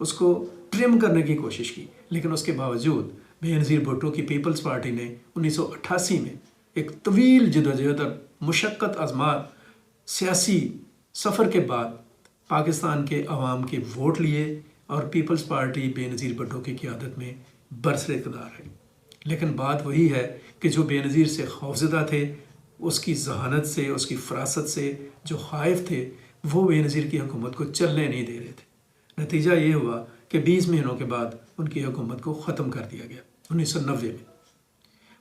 اس کو ٹرم کرنے کی کوشش کی، لیکن اس کے باوجود بے نظیر بھٹو کی پیپلز پارٹی نے 1988 میں ایک طویل جدوجہد اور مشقت آزما سیاسی سفر کے بعد پاکستان کے عوام کے ووٹ لیے اور پیپلز پارٹی بے نظیر بھٹو کی قیادت میں برسر اقتدار ہے۔ لیکن بات وہی ہے کہ جو بے نظیر سے خوفزدہ تھے، اس کی ذہانت سے، اس کی فراست سے جو خائف تھے، وہ بے نظیر کی حکومت کو چلنے نہیں دے رہے تھے۔ نتیجہ یہ ہوا کہ 20 مہینوں کے بعد ان کی حکومت کو ختم کر دیا گیا 1990 میں۔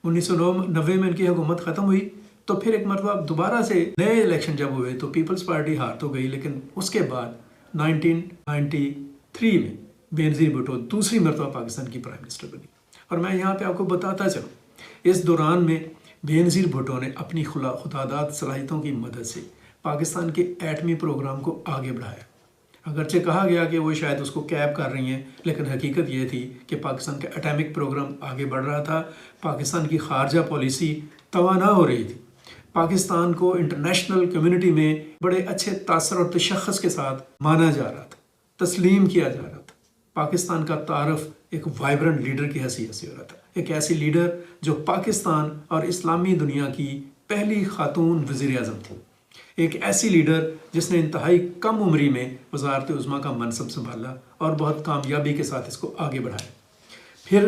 1990 میں ان کی حکومت ختم ہوئی تو پھر ایک مرتبہ دوبارہ سے نئے الیکشن جب ہوئے تو پیپلز پارٹی ہار تو گئی، لیکن اس کے بعد 1993 میں بے نظیر بھٹو دوسری مرتبہ پاکستان کی پرائم منسٹر بنی۔ اور میں یہاں پہ آپ کو بتاتا چلوں، اس دوران میں بے نظیر بھٹو نے اپنی خداداد صلاحیتوں کی مدد سے پاکستان کے ایٹمی پروگرام کو آگے بڑھایا۔ اگرچہ کہا گیا کہ وہ شاید اس کو کیپ کر رہی ہیں، لیکن حقیقت یہ تھی کہ پاکستان کا ایٹمک پروگرام آگے بڑھ رہا تھا، پاکستان کی خارجہ پالیسی توانا ہو رہی تھی، پاکستان کو انٹرنیشنل کمیونٹی میں بڑے اچھے تاثر اور تشخص کے ساتھ مانا جا رہا تھا، تسلیم کیا جا رہا تھا۔ پاکستان کا تعارف ایک وائبرنٹ لیڈر کی حیثیت سے ہو رہا تھا، ایک ایسی لیڈر جو پاکستان اور اسلامی دنیا کی پہلی خاتون وزیر اعظم تھی، ایک ایسی لیڈر جس نے انتہائی کم عمری میں وزارت عظمیٰ کا منصب سنبھالا اور بہت کامیابی کے ساتھ اس کو آگے بڑھایا۔ پھر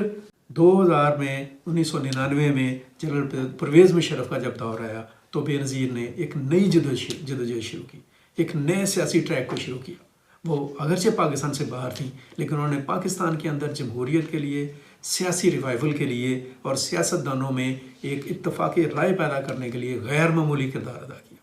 2000 میں 1999 میں جنرل پرویز مشرف کا جب دور آیا تو بے نظیر نے ایک نئی جدوجہد شروع کی، ایک نئے سیاسی ٹریک کو شروع کیا۔ وہ اگرچہ پاکستان سے باہر تھیں، لیکن انہوں نے پاکستان کے اندر جمہوریت کے لیے، سیاسی ریوائول کے لیے اور سیاست دانوں میں ایک اتفاقی رائے پیدا کرنے کے لیے غیر معمولی کردار ادا کیا۔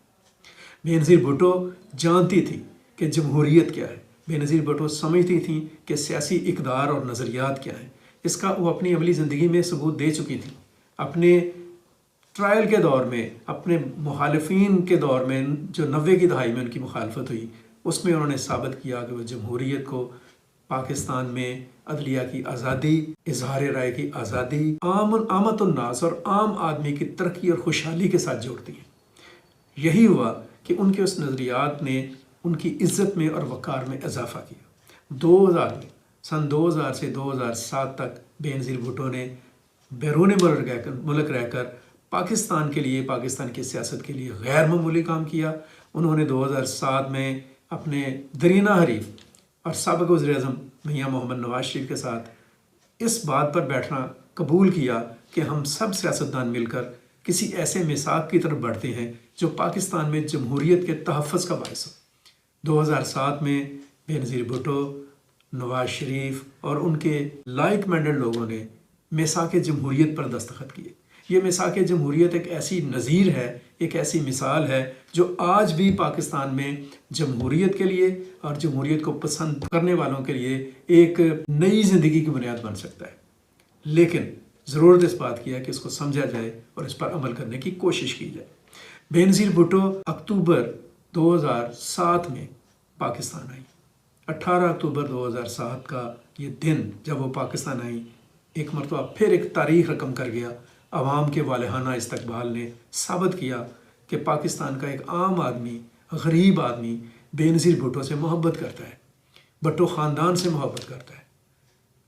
بے نظیر بھٹو جانتی تھی کہ جمہوریت کیا ہے، بے نظیر بھٹو سمجھتی تھیں کہ سیاسی اقدار اور نظریات کیا ہیں۔ اس کا وہ اپنی عملی زندگی میں ثبوت دے چکی تھیں۔ اپنے ٹرائل کے دور میں، اپنے مخالفین کے دور میں، جو 90 کی دہائی میں ان کی مخالفت ہوئی، اس میں انہوں نے ثابت کیا کہ وہ جمہوریت کو پاکستان میں عدلیہ کی آزادی، اظہار رائے کی آزادی، عامت الناس اور عام آدمی کی ترقی اور خوشحالی کے ساتھ جوڑتی ہیں۔ یہی ہوا کہ ان کے اس نظریات نے ان کی عزت میں اور وقار میں اضافہ کیا۔ 2000 میں، سن 2000 سے 2007 تک بے نظیر بھٹو نے بیرون ملک رہ کر پاکستان کے لیے، پاکستان کی سیاست کے لیے غیر معمولی کام کیا۔ انہوں نے 2007 میں اپنے درینہ حریف اور سابق وزیر اعظم میاں محمد نواز شریف کے ساتھ اس بات پر بیٹھنا قبول کیا کہ ہم سب سیاستدان مل کر کسی ایسے میثاق کی طرف بڑھتے ہیں جو پاکستان میں جمہوریت کے تحفظ کا باعث ہو۔ 2007 میں بے نظیر بھٹو، نواز شریف اور ان کے لائک مائنڈڈ لوگوں نے میثاق جمہوریت پر دستخط کیے۔ یہ میثاق جمہوریت ایک ایسی نظیر ہے، ایک ایسی مثال ہے جو آج بھی پاکستان میں جمہوریت کے لیے اور جمہوریت کو پسند کرنے والوں کے لیے ایک نئی زندگی کی بنیاد بن سکتا ہے۔ لیکن ضرورت اس بات کی ہے کہ اس کو سمجھا جائے اور اس پر عمل کرنے کی کوشش کی جائے۔ بے نظیر بھٹو اکتوبر 2007 میں پاکستان آئی۔ 18 اکتوبر 2007 کا یہ دن جب وہ پاکستان آئی، ایک مرتبہ پھر ایک تاریخ رقم کر گیا۔ عوام کے والہانہ استقبال نے ثابت کیا کہ پاکستان کا ایک عام آدمی، غریب آدمی بے نظیر بھٹو سے محبت کرتا ہے، بھٹو خاندان سے محبت کرتا ہے۔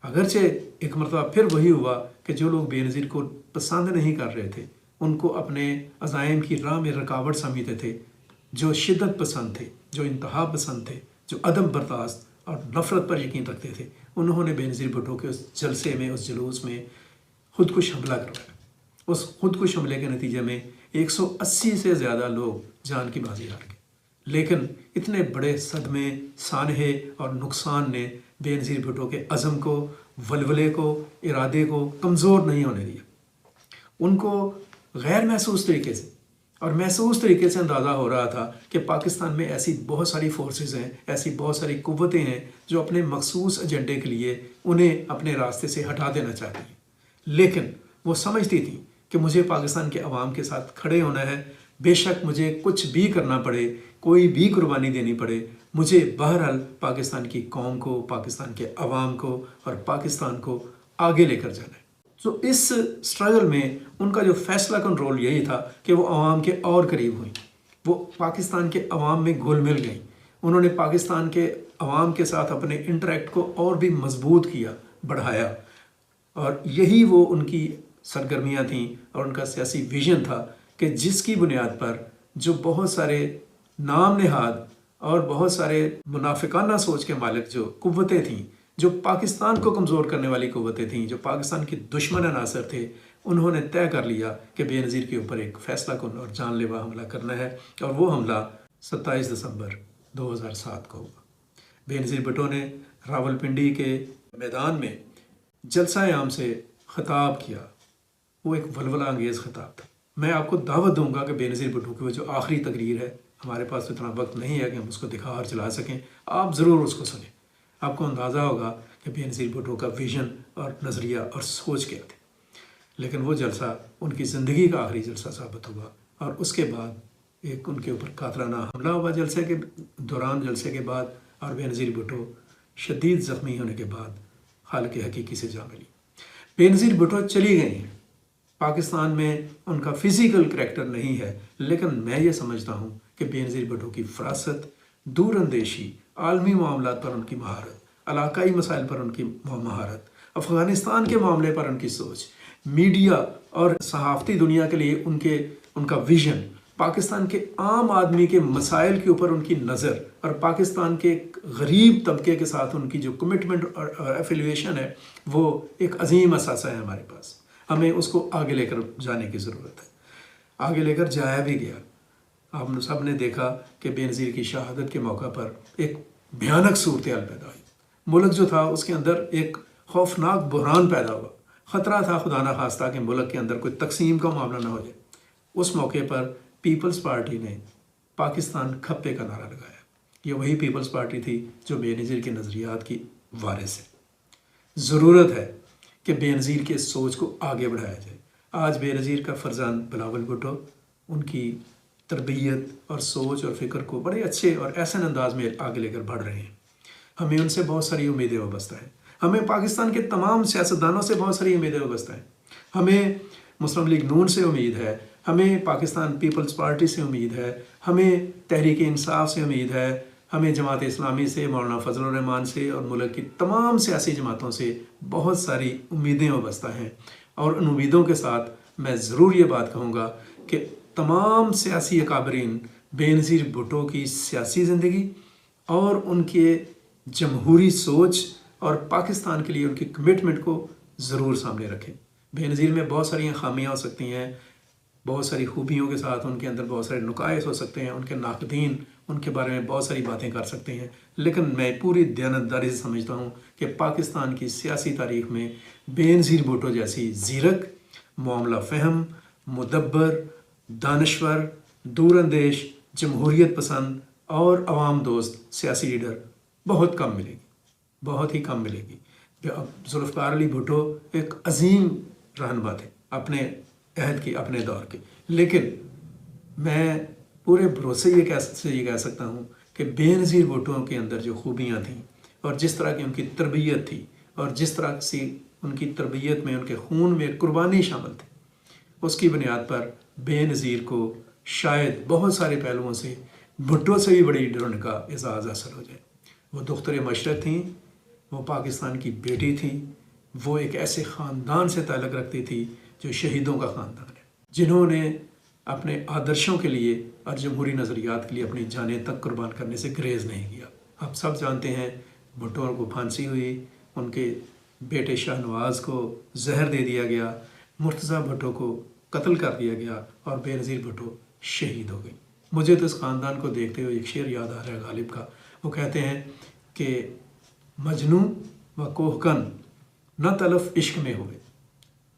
اگرچہ ایک مرتبہ پھر وہی ہوا کہ جو لوگ بے نظیر کو پسند نہیں کر رہے تھے، ان کو اپنے عزائم کی راہ میں رکاوٹ سمجھتے تھے، جو شدت پسند تھے، جو انتہا پسند تھے، جو عدم برداشت اور نفرت پر یقین رکھتے تھے، انہوں نے بے نظیر بھٹو کے اس جلسے میں، اس جلوس میں خودکش حملہ کروایا۔ اس خودکش حملے کے نتیجے میں 180 سے زیادہ لوگ جان کی بازی ہار گئے۔ لیکن اتنے بڑے صدمے، سانحے اور نقصان نے بے نظیر بھٹو کے عزم کو، ولولے کو، ارادے کو کمزور نہیں ہونے دیا۔ ان کو غیر محسوس طریقے سے اور محسوس طریقے سے اندازہ ہو رہا تھا کہ پاکستان میں ایسی بہت ساری فورسز ہیں، ایسی بہت ساری قوتیں ہیں جو اپنے مخصوص ایجنڈے کے لیے انہیں اپنے راستے سے ہٹا دینا چاہتی ہیں۔ لیکن وہ سمجھتی تھیں کہ مجھے پاکستان کے عوام کے ساتھ کھڑے ہونا ہے، بے شک مجھے کچھ بھی کرنا پڑے، کوئی بھی قربانی دینی پڑے، مجھے بہرحال پاکستان کی قوم کو، پاکستان کے عوام کو اور پاکستان کو آگے لے کر جانا ہے۔ تو اس سٹرگل میں ان کا جو فیصلہ کن رول یہی تھا کہ وہ عوام کے اور قریب ہوئیں، وہ پاکستان کے عوام میں گھل مل گئیں، انہوں نے پاکستان کے عوام کے ساتھ اپنے انٹریکٹ کو اور بھی مضبوط کیا، بڑھایا، اور یہی وہ ان کی سرگرمیاں تھیں اور ان کا سیاسی ویژن تھا کہ جس کی بنیاد پر جو بہت سارے نام نہاد اور بہت سارے منافقانہ سوچ کے مالک جو قوتیں تھیں، جو پاکستان کو کمزور کرنے والی قوتیں تھیں، جو پاکستان کے دشمن عناصر تھے، انہوں نے طے کر لیا کہ بے نظیر کے اوپر ایک فیصلہ کن اور جان لیوا حملہ کرنا ہے، اور وہ حملہ 27 دسمبر 2007 کو ہوا۔ بے نظیر بھٹو نے راولپنڈی کے میدان میں جلسہ عام سے خطاب کیا۔ وہ ایک ولولہ انگیز خطاب تھا۔ میں آپ کو دعوت دوں گا کہ بے نظیر بھٹو کی وہ جو آخری تقریر ہے، ہمارے پاس تو اتنا وقت نہیں ہے کہ ہم اس کو دکھا اور چلا سکیں، آپ ضرور اس کو سنیں۔ آپ کو اندازہ ہوگا کہ بے نظیر بھٹو کا ویژن اور نظریہ اور سوچ کیا تھے۔ لیکن وہ جلسہ ان کی زندگی کا آخری جلسہ ثابت ہوا، اور اس کے بعد ایک ان کے اوپر قاتلانہ حملہ ہوا جلسے کے دوران، جلسے کے بعد، اور بے نظیر بھٹو شدید زخمی ہونے کے بعد خالق حقیقی سے جا ملی۔ بے نظیر بھٹو چلی گئی ہیں۔ پاکستان میں ان کا فزیکل کریکٹر نہیں ہے، لیکن میں یہ سمجھتا ہوں کہ بے نظیر بھٹو کی فراست، دور اندیشی، عالمی معاملات پر ان کی مہارت، علاقائی مسائل پر ان کی مہارت، افغانستان کے معاملے پر ان کی سوچ، میڈیا اور صحافتی دنیا کے لیے ان کا ویژن، پاکستان کے عام آدمی کے مسائل کے اوپر ان کی نظر، اور پاکستان کے ایک غریب طبقے کے ساتھ ان کی جو کمٹمنٹ اور ایفیلیشن ہے، وہ ایک عظیم اثاثہ ہے ہمارے پاس۔ ہمیں اس کو آگے لے کر جانے کی ضرورت ہے۔ آگے لے کر جایا بھی گیا۔ آپ سب نے دیکھا کہ بے نظیر کی شہادت کے موقع پر ایک بھیانک صورتحال پیدا ہوئی۔ ملک جو تھا اس کے اندر ایک خوفناک بحران پیدا ہوا۔ خطرہ تھا خدا نہ خواستہ کہ ملک کے اندر کوئی تقسیم کا معاملہ نہ ہو جائے۔ اس موقع پر پیپلز پارٹی نے پاکستان کھپے کا نعرہ لگایا۔ یہ وہی پیپلز پارٹی تھی جو بے نظیر کے نظریات کی وارث ہے۔ ضرورت ہے کہ بے نظیر کے سوچ کو آگے بڑھایا جائے۔ آج بے نظیر کا فرزند بلاول بھٹو ان کی تربیت اور سوچ اور فکر کو بڑے اچھے اور احسن انداز میں آگے لے کر بڑھ رہے ہیں۔ ہمیں ان سے بہت ساری امیدیں وابستہ ہیں۔ ہمیں پاکستان کے تمام سیاستدانوں سے بہت ساری امیدیں وابستہ ہیں۔ ہمیں مسلم لیگ نون سے امید ہے، ہمیں پاکستان پیپلز پارٹی سے امید ہے، ہمیں تحریک انصاف سے امید ہے، ہمیں جماعت اسلامی سے، مولانا فضل الرحمان سے اور ملک کی تمام سیاسی جماعتوں سے بہت ساری امیدیں وابستہ ہیں۔ اور ان امیدوں کے ساتھ میں ضرور یہ بات کہوں گا کہ تمام سیاسی اکابرین بے نظیر بھٹو کی سیاسی زندگی اور ان کے جمہوری سوچ اور پاکستان کے لیے ان کی کمٹمنٹ کو ضرور سامنے رکھیں۔ بے نظیر میں بہت ساری خامیاں ہو سکتی ہیں، بہت ساری خوبیوں کے ساتھ ان کے اندر بہت سارے نقائص ہو سکتے ہیں، ان کے ناقدین ان کے بارے میں بہت ساری باتیں کر سکتے ہیں، لیکن میں پوری دیانتداری سے سمجھتا ہوں کہ پاکستان کی سیاسی تاریخ میں بے نظیر بھٹو جیسی زیرک، معاملہ فہم، مدبر، دانشور، دور اندیش، جمہوریت پسند اور عوام دوست سیاسی لیڈر بہت کم ملے گی، بہت ہی کم ملے گی۔ ذوالفقار علی بھٹو ایک عظیم رہنما تھے اپنے عہد کی، اپنے دور کے، لیکن میں پورے بھروسے یہ کہہ سکتا ہوں کہ بے نظیر بھٹو کے اندر جو خوبیاں تھیں اور جس طرح کی ان کی تربیت تھی اور جس طرح سے ان کی تربیت میں ان کے خون میں قربانی شامل تھی، اس کی بنیاد پر بے نظیر کو شاید بہت سارے پہلوؤں سے بھٹو سے بھی بڑی ڈرن کا اعزاز حاصل ہو جائے۔ وہ دختر مشرق تھیں، وہ پاکستان کی بیٹی تھیں، وہ ایک ایسے خاندان سے تعلق رکھتی تھی جو شہیدوں کا خاندان ہے، جنہوں نے اپنے آدرشوں کے لیے اور جمہوری نظریات کے لیے اپنی جانیں تک قربان کرنے سے گریز نہیں کیا۔ آپ سب جانتے ہیں بھٹو کو پھانسی ہوئی، ان کے بیٹے شاہ نواز کو زہر دے دیا گیا، مرتضیٰ بھٹو کو قتل کر دیا گیا اور بے نظیر بھٹو شہید ہو گئی۔ مجھے تو اس خاندان کو دیکھتے ہوئے ایک شعر یاد آ رہا ہے غالب کا۔ وہ کہتے ہیں کہ مجنوں و کوہکن نہ تلف عشق میں ہوئے،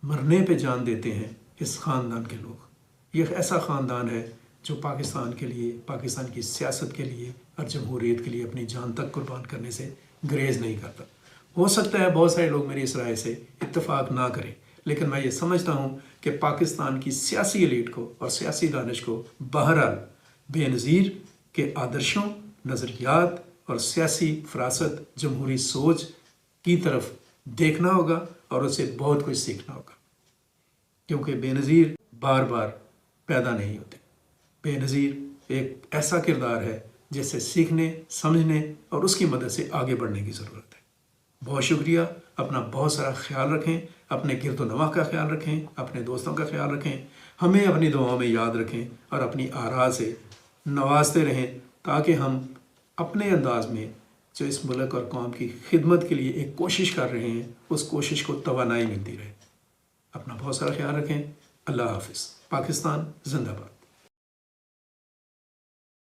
مرنے پہ جان دیتے ہیں اس خاندان کے لوگ۔ یہ ایک ایسا خاندان ہے جو پاکستان کے لیے، پاکستان کی سیاست کے لیے اور جمہوریت کے لیے اپنی جان تک قربان کرنے سے گریز نہیں کرتا۔ ہو سکتا ہے بہت سارے لوگ میری اس رائے سے اتفاق نہ کریں، لیکن میں یہ سمجھتا ہوں کہ پاکستان کی سیاسی ایلیٹ کو اور سیاسی دانش کو بہرحال بے نظیر کے آدرشوں، نظریات اور سیاسی فراست، جمہوری سوچ کی طرف دیکھنا ہوگا اور اسے بہت کچھ سیکھنا ہوگا، کیونکہ بے نظیر بار بار پیدا نہیں ہوتے۔ بے نظیر ایک ایسا کردار ہے جسے سیکھنے، سمجھنے اور اس کی مدد سے آگے بڑھنے کی ضرورت ہے۔ بہت شکریہ، اپنا بہت سارا خیال رکھیں، اپنے گرد و نواح کا خیال رکھیں، اپنے دوستوں کا خیال رکھیں، ہمیں اپنی دعاؤں میں یاد رکھیں اور اپنی آراء سے نوازتے رہیں تاکہ ہم اپنے انداز میں جو اس ملک اور قوم کی خدمت کے لیے ایک کوشش کر رہے ہیں اس کوشش کو توانائی ملتی رہے۔ اپنا بہت سارا خیال رکھیں۔ اللہ حافظ۔ پاکستان زندہ باد۔